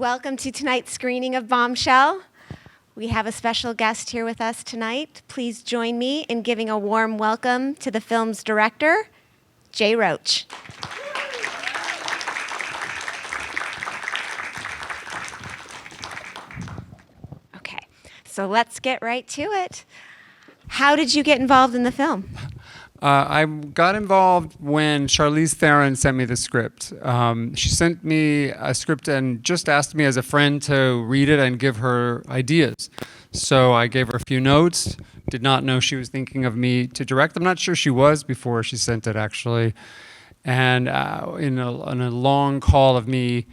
Welcome to tonight's screening of Bombshell. We have a special guest here with us tonight. Please join me in giving a warm welcome to the film's director, Jay Roach. Okay, so let's get right to it. How did you get involved in the film? I got involved when Charlize Theron sent me the script. She sent me a script and just asked me as a friend to read it and give her ideas. So I gave her a few notes. Did not know she was thinking of me to direct. I'm not sure she was before she sent it, actually. And in a long call of me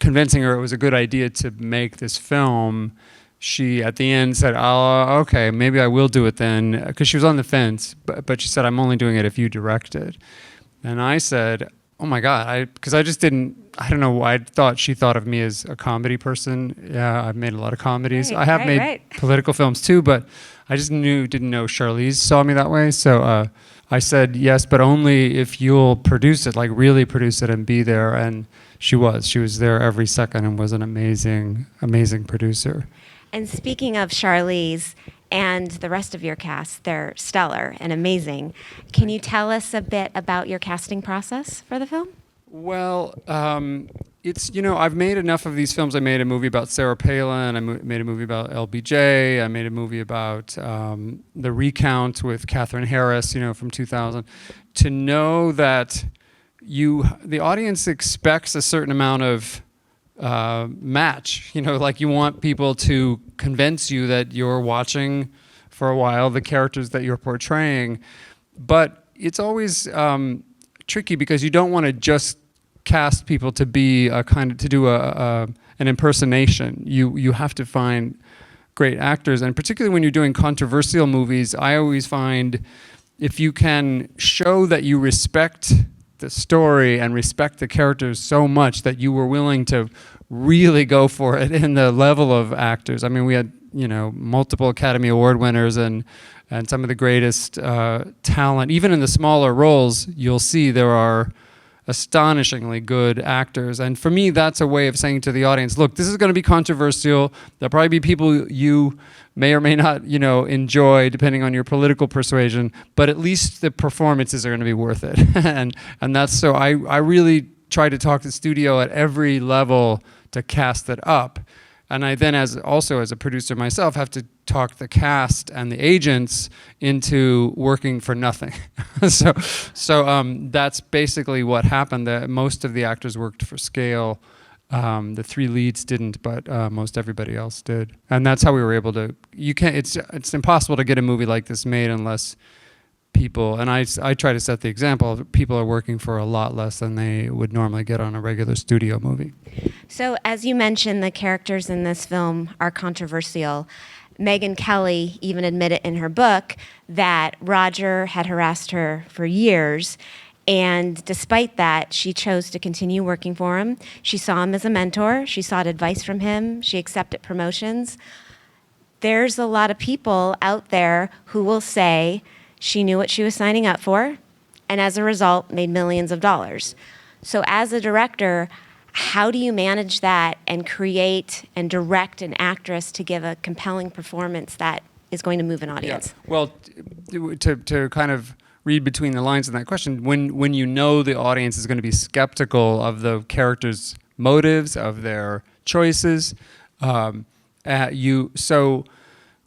convincing her it was a good idea to make this film, she at the end said, "Oh, okay, maybe I will do it then," because she was on the fence. But she said, "I'm only doing it if you direct it." And I said, "Oh my God," because I just didn't. I don't know why I thought she thought of me as a comedy person. Yeah, I've made a lot of comedies. I have made political films too, but I just didn't know Charlize saw me that way. So I said yes, but only if you'll produce it, like really produce it and be there. And she was. She was there every second and was an amazing, amazing producer. And speaking of Charlize and the rest of your cast, they're stellar and amazing. Can you tell us a bit about your casting process for the film? Well, I've made enough of these films. I made a movie about Sarah Palin. I made a movie about LBJ. I made a movie about The Recount with Katherine Harris, from 2000. To know that the audience expects a certain amount of match, like you want people to convince you that you're watching for a while the characters that you're portraying, but it's always tricky because you don't want to just cast people to be an impersonation. You have to find great actors, and particularly when you're doing controversial movies, I always find if you can show that you respect the story and respect the characters so much that you were willing to really go for it in the level of actors. I mean, we had, multiple Academy Award winners and some of the greatest talent. Even in the smaller roles, you'll see there are astonishingly good actors. And for me, that's a way of saying to the audience, look, this is going to be controversial. There'll probably be people you may or may not, enjoy, depending on your political persuasion, but at least the performances are going to be worth it. and that's so I really try to talk to the studio at every level to cast it up. And I then, as a producer myself, have to talk the cast and the agents into working for nothing. so that's basically what happened. Most of the actors worked for scale. The three leads didn't, but most everybody else did. And that's how we were able to. It's impossible to get a movie like this made unless people, and I try to set the example, people are working for a lot less than they would normally get on a regular studio movie. So as you mentioned, the characters in this film are controversial. Megyn Kelly even admitted in her book that Roger had harassed her for years, and despite that, she chose to continue working for him. She saw him as a mentor. She sought advice from him. She accepted promotions. There's a lot of people out there who will say she knew what she was signing up for, and as a result, made millions of dollars. So as a director, how do you manage that and create and direct an actress to give a compelling performance that is going to move an audience? Yeah. Well, to kind of read between the lines in that question, when you know the audience is going to be skeptical of the characters' motives, of their choices,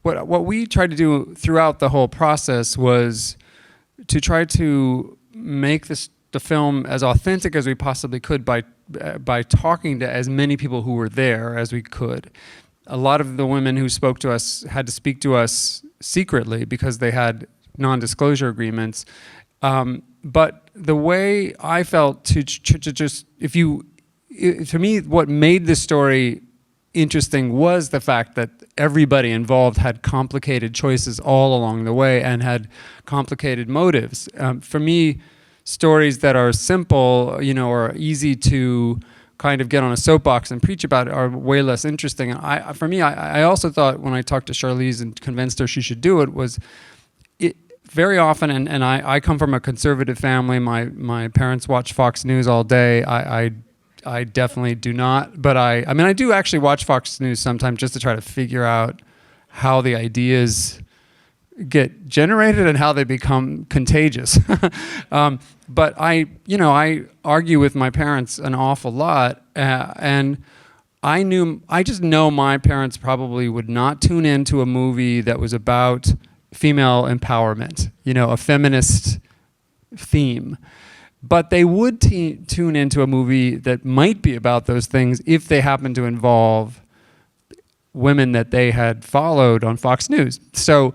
What we tried to do throughout the whole process was to try to make the film as authentic as we possibly could by talking to as many people who were there as we could. A lot of the women who spoke to us had to speak to us secretly because they had non-disclosure agreements. But the way I felt to me, what made this story interesting was the fact that everybody involved had complicated choices all along the way and had complicated motives. For me, stories that are simple, or easy to kind of get on a soapbox and preach about are way less interesting. For me, I also thought when I talked to Charlize and convinced her she should do it, was very often, and I come from a conservative family. My parents watch Fox News all day. I I definitely do not. But I mean, I do actually watch Fox News sometimes just to try to figure out how the ideas get generated and how they become contagious. But I argue with my parents an awful lot, and I just know my parents probably would not tune into a movie that was about female empowerment, a feminist theme. But they would tune into a movie that might be about those things if they happen to involve women that they had followed on Fox News. So,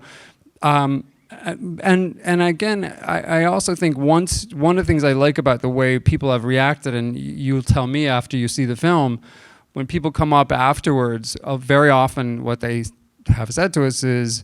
and again, I also think one of the things I like about the way people have reacted, and you'll tell me after you see the film, when people come up afterwards, very often what they have said to us is,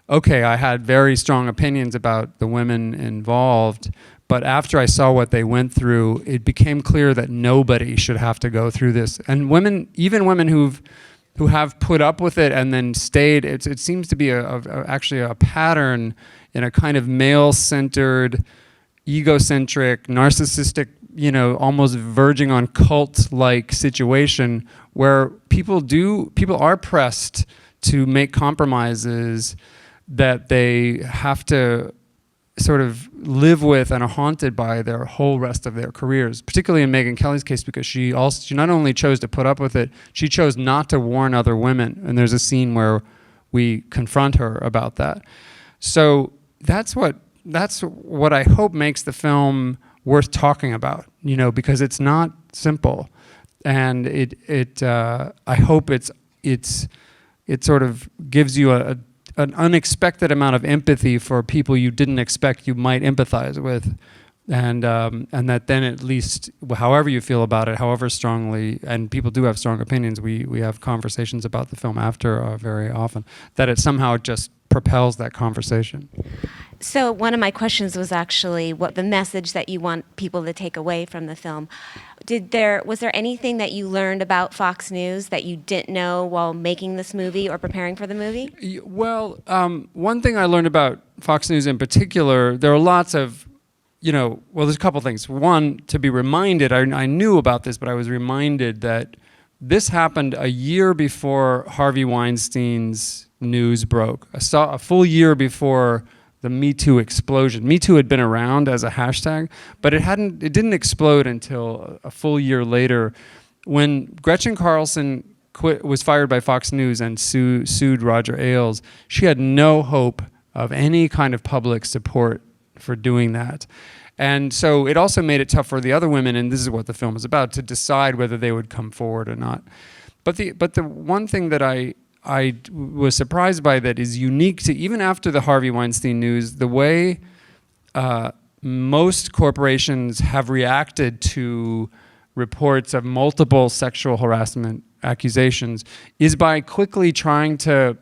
okay, I had very strong opinions about the women involved, but after I saw what they went through, it became clear that nobody should have to go through this. And women, even women who have put up with it and then stayed, it seems to be actually a pattern in a kind of male-centered, egocentric, narcissistic, almost verging on cult-like situation where people are pressed to make compromises that they have to sort of live with and are haunted by their whole rest of their careers, particularly in Megyn Kelly's case, because she not only chose to put up with it, she chose not to warn other women. And there's a scene where we confront her about that. So that's what I hope makes the film worth talking about, because it's not simple. And I hope it sort of gives you an unexpected amount of empathy for people you didn't expect you might empathize with, and that then at least, however you feel about it, however strongly, and people do have strong opinions, we have conversations about the film after very often, that it somehow just propels that conversation. So one of my questions was actually what the message that you want people to take away from the film. Was there anything that you learned about Fox News that you didn't know while making this movie or preparing for the movie? Well, one thing I learned about Fox News in particular, there are lots of, there's a couple things. One, to be reminded, I knew about this, but I was reminded that this happened a year before Harvey Weinstein's news broke. A full year before the Me Too explosion. Me Too had been around as a hashtag, but it didn't explode until a full year later, when Gretchen Carlson was fired by Fox News and sued Roger Ailes. She had no hope of any kind of public support for doing that. And so it also made it tough for the other women, and this is what the film is about, to decide whether they would come forward or not. But the one thing that I was surprised by that is unique to even after the Harvey Weinstein news, the way most corporations have reacted to reports of multiple sexual harassment accusations is by quickly trying to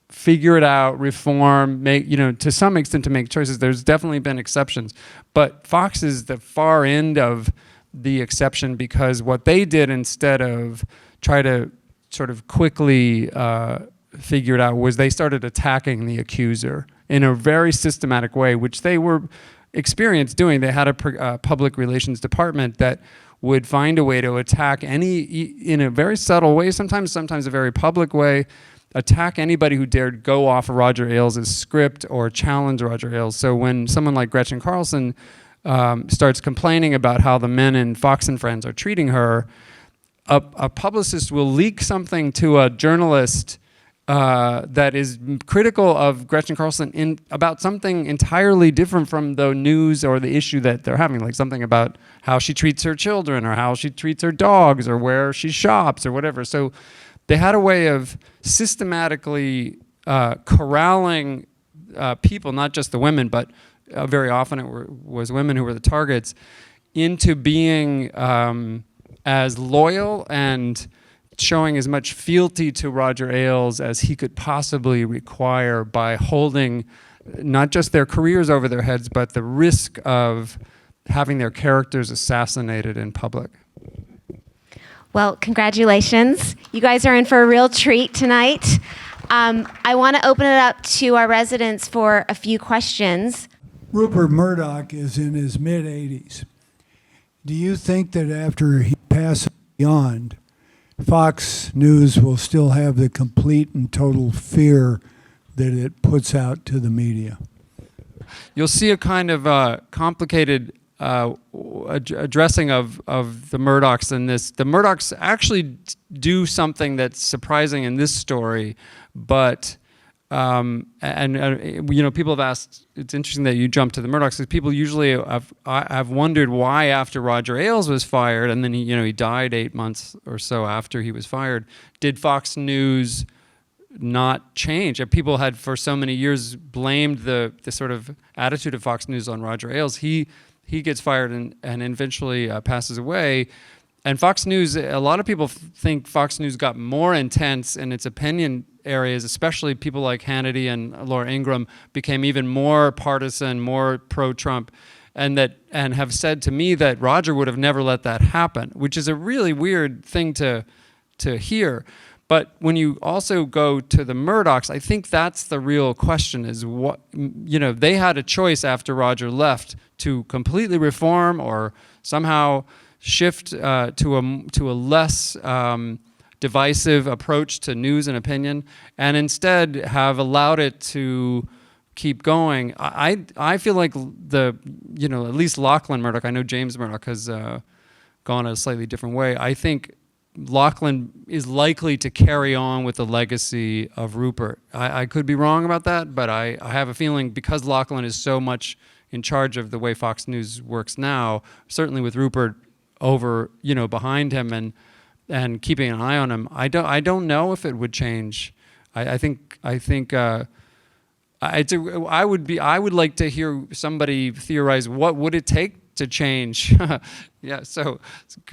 figure it out, reform, to some extent to make choices. There's definitely been exceptions, but Fox is the far end of the exception, because what they did instead of try to sort of quickly figure it out was they started attacking the accuser in a very systematic way, which they were experienced doing. They had a public relations department that would find a way to attack in a very subtle way, sometimes a very public way, attack anybody who dared go off of Roger Ailes' script or challenge Roger Ailes. So when someone like Gretchen Carlson starts complaining about how the men in Fox and Friends are treating her, a publicist will leak something to a journalist that is critical of Gretchen Carlson about something entirely different from the news or the issue that they're having, like something about how she treats her children or how she treats her dogs or where she shops or whatever. So they had a way of systematically corralling people, not just the women, but very often it was women who were the targets, into being as loyal and showing as much fealty to Roger Ailes as he could possibly require by holding not just their careers over their heads, but the risk of having their characters assassinated in public. Well, congratulations. You guys are in for a real treat tonight. I want to open it up to our residents for a few questions. Rupert Murdoch is in his mid-80s. Do you think that after he passes beyond, Fox News will still have the complete and total fear that it puts out to the media. You'll see a kind of complicated addressing of the Murdochs in this. The Murdochs actually do something that's surprising in this story, but you know, people have asked. It's interesting that you jump to the Murdochs, because people usually have wondered why, after Roger Ailes was fired, and then he died 8 months or so after he was fired, did Fox News not change? And people had for so many years blamed the sort of attitude of Fox News on Roger Ailes. He gets fired and eventually passes away. And Fox News, a lot of people think Fox News got more intense in its opinion areas, especially people like Hannity and Laura Ingraham became even more partisan, more pro-Trump, and have said to me that Roger would have never let that happen, which is a really weird thing to hear. But when you also go to the Murdochs, I think that's the real question, is what, they had a choice after Roger left to completely reform or somehow shift to a less divisive approach to news and opinion, and instead have allowed it to keep going. I feel like at least Lachlan Murdoch, I know James Murdoch has gone a slightly different way. I think Lachlan is likely to carry on with the legacy of Rupert. I could be wrong about that, but I have a feeling, because Lachlan is so much in charge of the way Fox News works now, certainly with Rupert over, behind him and keeping an eye on him, I don't know if it would change. I would like to hear somebody theorize what would it take to change. Yeah, so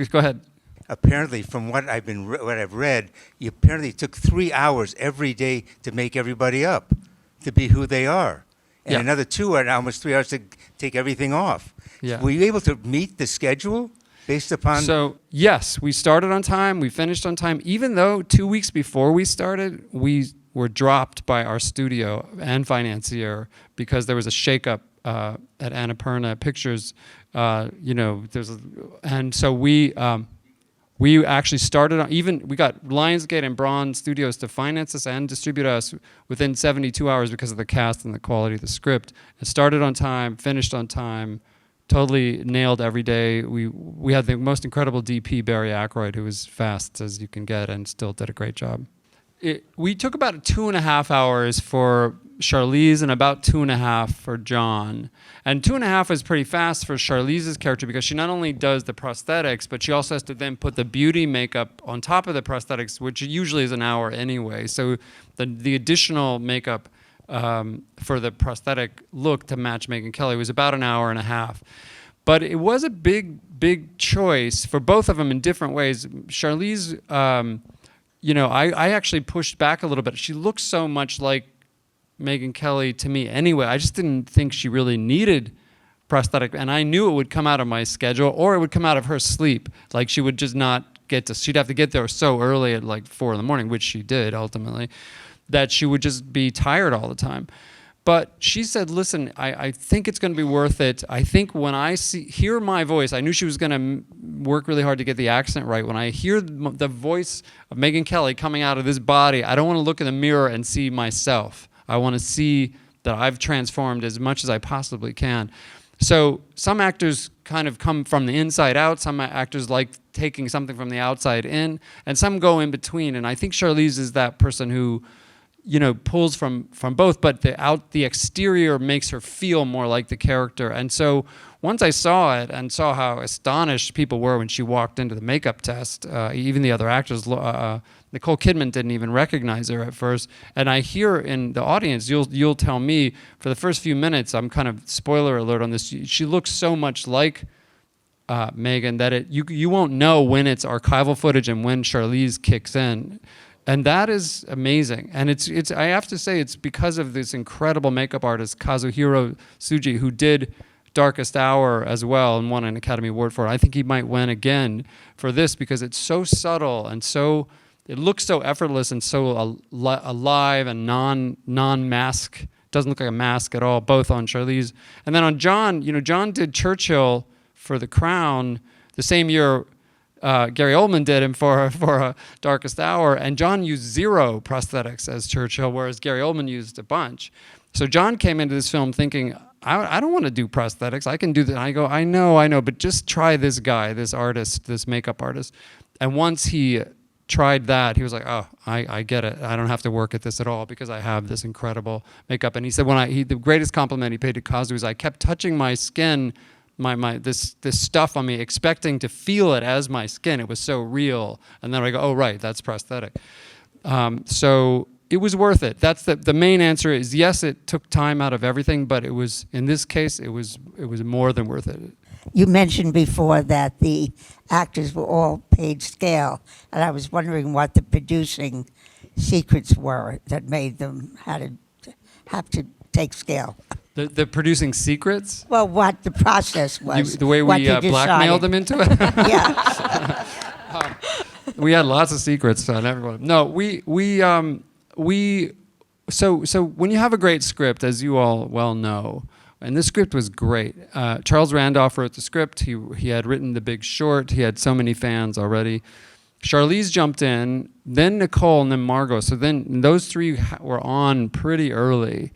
go ahead. Apparently, from what I've read, you apparently took 3 hours every day to make everybody up to be who they are, and another 2 hours, almost 3 hours to take everything off. Yeah. Were you able to meet the schedule based upon? So yes, we started on time, we finished on time, even though 2 weeks before we started, we were dropped by our studio and financier because there was a shakeup at Annapurna Pictures. And so we actually started on, we got Lionsgate and Braun Studios to finance us and distribute us within 72 hours because of the cast and the quality of the script. It started on time, finished on time, totally nailed every day. We had the most incredible DP, Barry Ackroyd, who was fast as you can get and still did a great job. We took about 2.5 hours for Charlize and about 2.5 for John. And 2.5 is pretty fast for Charlize's character because she not only does the prosthetics, but she also has to then put the beauty makeup on top of the prosthetics, which usually is an hour anyway. So the additional makeup for the prosthetic look to match Megyn Kelly was about 1.5 hours. But it was a big choice for both of them in different ways. Charlize, I actually pushed back a little bit. She looks so much like Megyn Kelly to me anyway. I just didn't think she really needed prosthetic, and I knew it would come out of my schedule or it would come out of her sleep. Like she would just not she'd have to get there so early at like 4 a.m, which she did ultimately, that she would just be tired all the time. But she said, listen, I think it's going to be worth it. I think when I hear my voice, I knew she was going to work really hard to get the accent right. When I hear the voice of Megyn Kelly coming out of this body, I don't want to look in the mirror and see myself. I want to see that I've transformed as much as I possibly can. So some actors kind of come from the inside out. Some actors like taking something from the outside in, and some go in between. And I think Charlize is that person who, pulls from both, but the exterior makes her feel more like the character. And so once I saw it and saw how astonished people were when she walked into the makeup test, even the other actors, Nicole Kidman didn't even recognize her at first. And I hear in the audience, you'll tell me, for the first few minutes, I'm kind of spoiler alert on this, she looks so much like Megyn that you won't know when it's archival footage and when Charlize kicks in. And that is amazing. And it's I have to say, it's because of this incredible makeup artist, Kazuhiro Tsuji, who did Darkest Hour as well and won an Academy Award for it. I think he might win again for this because it's so subtle and it looks so effortless and so alive and non-mask. Doesn't look like a mask at all, both on Charlize. And then on John, John did Churchill for The Crown the same year Gary Oldman did him for a Darkest Hour, and John used 0 prosthetics as Churchill, whereas Gary Oldman used a bunch. So John came into this film thinking, I don't want to do prosthetics. I can do that. And I go, I know, but just try this guy, this artist, this makeup artist. And once he tried that, he was like, oh, I get it. I don't have to work at this at all because I have this incredible makeup. And he said the greatest compliment he paid to Kazu was I kept touching my skin, this stuff on me, expecting to feel it as my skin. It was so real. And then I go, oh, right, that's prosthetic. So it was worth it. That's the main answer is yes, it took time out of everything, but it was, in this case, it was more than worth it. You mentioned before that the actors were all paid scale, and I was wondering what the producing secrets were that made them have to take scale. The producing secrets? Well, what the process was. The way we blackmailed them into it? Yeah. We had lots of secrets on everyone. No, so when you have a great script, as you all well know, and this script was great. Charles Randolph wrote the script. He had written The Big Short. He had so many fans already. Charlize jumped in, then Nicole, and then Margot. So then those three were on pretty early.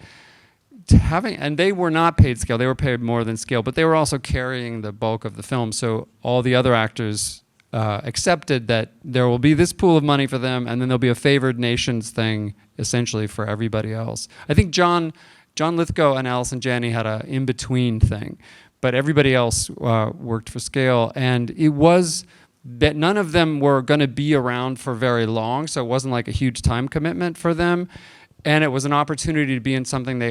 And they were not paid scale. They were paid more than scale, but they were also carrying the bulk of the film. So all the other actors accepted that there will be this pool of money for them, and then there'll be a favored nations thing essentially for everybody else. I think John Lithgow and Allison Janney had an in-between thing, but everybody else worked for scale, and it was that none of them were going to be around for very long, so it wasn't like a huge time commitment for them, and it was an opportunity to be in something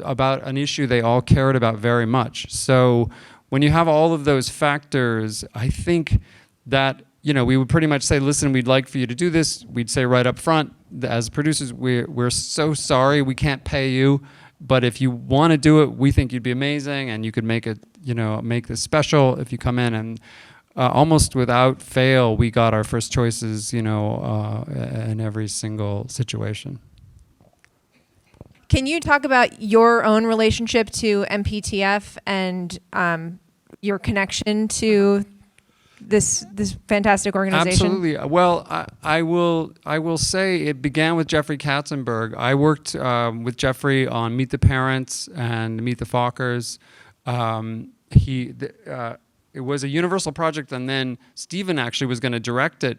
about an issue they all cared about very much. So when you have all of those factors, I think that, we would pretty much say, listen, we'd like for you to do this. We'd say right up front, as producers, we're so sorry we can't pay you, but if you want to do it, we think you'd be amazing, and you could make it, make this special if you come in. And almost without fail, we got our first choices, in every single situation. Can you talk about your own relationship to MPTF and your connection to this fantastic organization? Absolutely. Well, I will say it began with Jeffrey Katzenberg. I worked with Jeffrey on Meet the Parents and Meet the Fockers. It was a Universal project, and then Steven actually was going to direct it,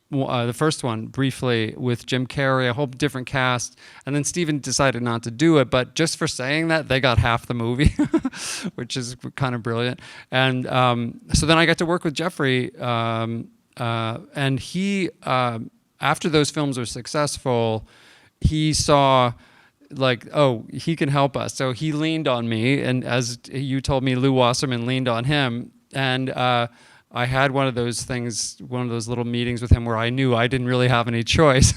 the first one, briefly, with Jim Carrey, a whole different cast, and then Steven decided not to do it, but just for saying that, they got half the movie, which is kind of brilliant. And so then I got to work with Jeffrey, and he, after those films were successful, he saw, he can help us. So he leaned on me, and as you told me, Lou Wasserman leaned on him, and I had one of those little meetings with him where I knew I didn't really have any choice.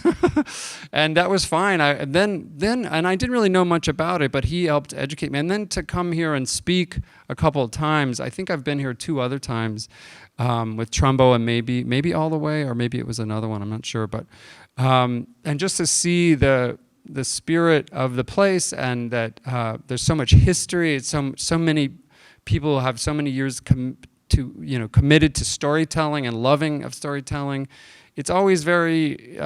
And that was fine. And I didn't really know much about it, but he helped educate me. And then to come here and speak a couple of times, I think I've been here 2 other times with Trumbo and maybe All the Way, or maybe it was another one, I'm not sure. But and just to see the spirit of the place, and that there's so much history. It's so many people have so many years committed to storytelling and loving of storytelling. It's always very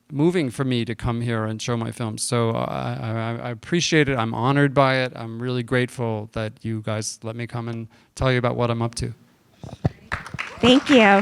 moving for me to come here and show my films. So I appreciate it. I'm honored by it. I'm really grateful that you guys let me come and tell you about what I'm up to. Thank you.